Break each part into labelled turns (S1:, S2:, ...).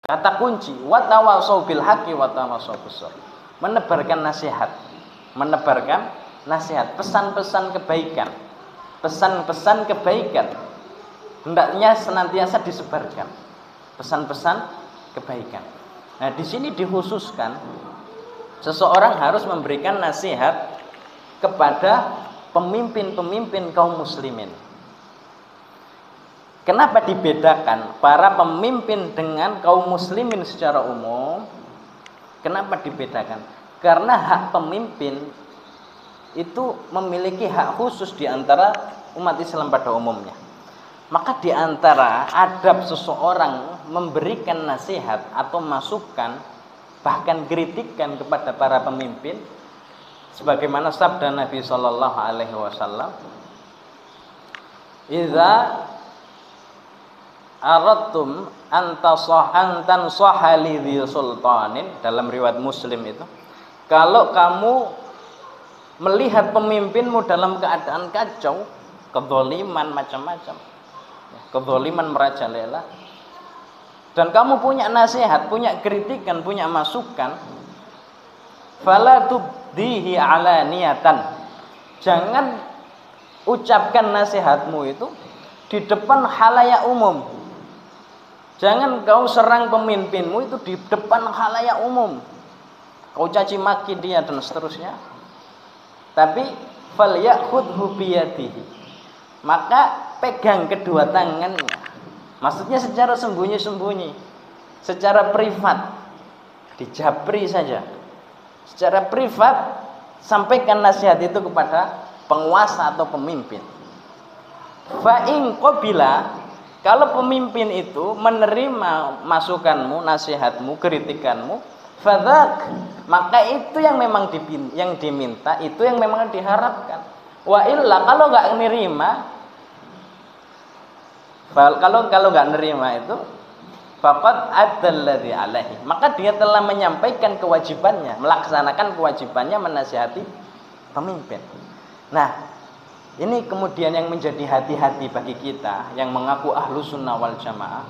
S1: Kata kunci, wa tawasau bil haqqi wa tawasau bis sabr. Menebarkan nasihat, menebarkan nasihat, pesan-pesan kebaikan. Pesan-pesan kebaikan hendaknya senantiasa disebarkan. Pesan-pesan kebaikan. Nah, di sini dikhususkan seseorang harus memberikan nasihat kepada pemimpin-pemimpin kaum muslimin. Kenapa dibedakan para pemimpin dengan kaum muslimin secara umum? Kenapa dibedakan? Karena hak pemimpin itu memiliki hak khusus di antara umat Islam pada umumnya. Maka di antara adab seseorang memberikan nasihat atau masukan, bahkan kritikan kepada para pemimpin, sebagaimana sabda Nabi Shallallahu Alaihi Wasallam, "Idza aradtum antan sahali di sultanin," dalam riwayat Muslim itu, kalau kamu melihat pemimpinmu dalam keadaan kacau, kezaliman macam-macam, kezaliman merajalela, dan kamu punya nasihat, punya kritikan, punya masukan, fala tubdihi alaniyatan, jangan ucapkan nasihatmu itu di depan khalayak umum. Jangan kau serang pemimpinmu itu di depan khalayak umum, kau caci maki dia dan seterusnya. Tapi falyakhudhu biyadihi, maka pegang kedua tangannya. Maksudnya secara sembunyi-sembunyi, secara privat, dijapri saja. Secara privat sampaikan nasihat itu kepada penguasa atau pemimpin. Fa in qabila, kalau pemimpin itu menerima masukanmu, nasihatmu, kritikanmu, fadzak, maka itu yang memang diminta, itu yang memang diharapkan. Wa illa, kalau nggak nerima, kalau nggak nerima itu, faqad addalladzi alaihi, maka dia telah menyampaikan kewajibannya, melaksanakan kewajibannya menasihati pemimpin. Nah, ini kemudian yang menjadi hati-hati bagi kita yang mengaku ahlu sunnah wal jamaah,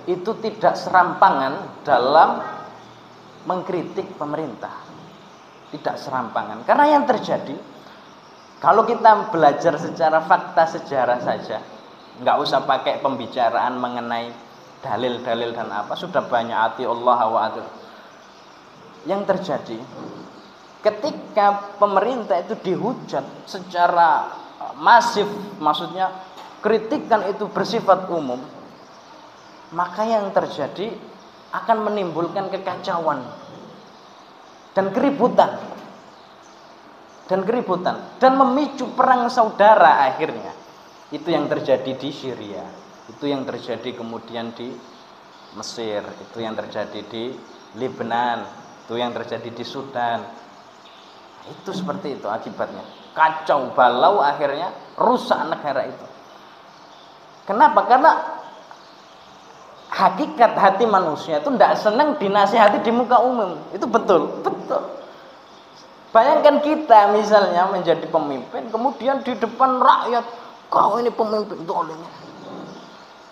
S1: itu tidak serampangan dalam mengkritik pemerintah. Tidak serampangan. Karena yang terjadi, kalau kita belajar secara fakta sejarah saja, nggak usah pakai pembicaraan mengenai dalil-dalil dan apa, sudah banyak ati Allah wa ati. Yang terjadi, ketika pemerintah itu dihujat secara masif, maksudnya kritikan itu bersifat umum, maka yang terjadi akan menimbulkan kekacauan dan keributan dan memicu perang saudara akhirnya. Itu yang terjadi di Syria, itu yang terjadi kemudian di Mesir, itu yang terjadi di Lebanon, itu yang terjadi di Sudan. Itu seperti itu akibatnya, kacau balau, akhirnya rusak negara itu. Kenapa? Karena hakikat hati manusia itu tidak senang dinasihati di muka umum. Itu betul. Bayangkan kita misalnya menjadi pemimpin, kemudian di depan rakyat, kau ini pemimpin zalim.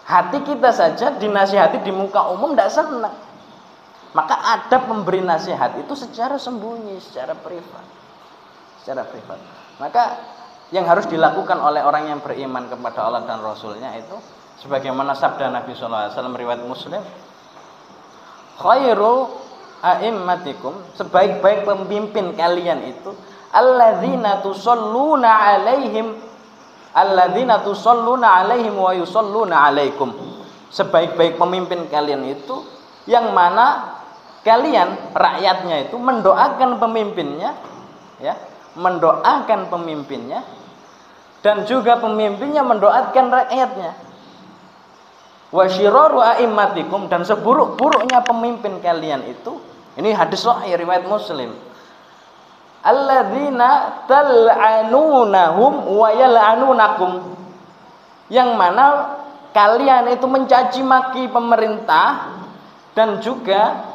S1: Hati kita saja dinasihati di muka umum tidak senang. Maka ada pemberi nasihat itu secara sembunyi, secara privat. Maka yang harus dilakukan oleh orang yang beriman kepada Allah dan Rasulnya itu, sebagaimana sabda Nabi SAW riwayat Muslim, khairu a'immatikum, sebaik-baik pemimpin kalian itu alladzina tusalluna alaihim wa yusalluna alaikum. Sebaik-baik pemimpin kalian itu yang mana kalian rakyatnya itu mendoakan pemimpinnya, ya, mendoakan pemimpinnya, dan juga pemimpinnya mendoakan rakyatnya. Wa syiraru a'immatikum, dan seburuk-buruknya pemimpin kalian itu, ini hadis sahih riwayat Muslim, alladzina tal'anunahum wa yal'anunakum, yang mana kalian itu mencaci maki pemerintah dan juga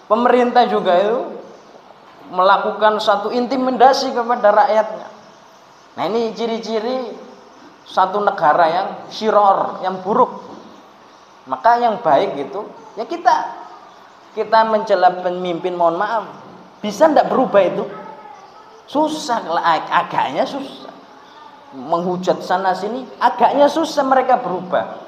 S1: pemerintah juga itu melakukan satu intimidasi kepada rakyatnya. Nah, ini ciri-ciri satu negara yang syiror, yang buruk. Maka yang baik itu ya kita mencela pemimpin, mohon maaf, bisa ndak berubah itu? Susah, agaknya susah. Menghujat sana sini agaknya susah mereka berubah.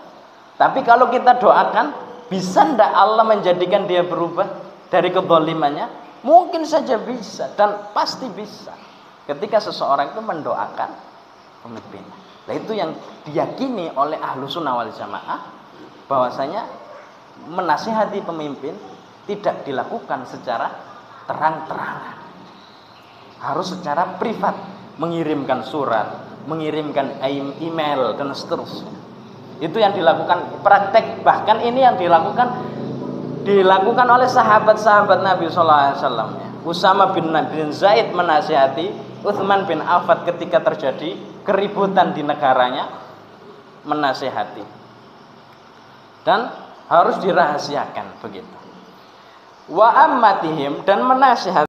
S1: Tapi kalau kita doakan, bisa ndak Allah menjadikan dia berubah dari kezalimannya? Mungkin saja bisa dan pasti bisa. Ketika seseorang itu mendoakan pemimpin. Nah, itu yang diyakini oleh ahlu sunnah wal jamaah, bahwasanya menasihati pemimpin tidak dilakukan secara terang-terangan, harus secara privat, mengirimkan surat, mengirimkan email dan seterusnya. Itu yang dilakukan praktek, bahkan ini yang dilakukan oleh sahabat-sahabat Nabi sallallahu alaihi wasallam. Usama bin Zaid menasihati Utsman bin Affan ketika terjadi keributan di negaranya, menasihati. Dan harus dirahasiakan begitu. Wa ammatihim, dan menasihati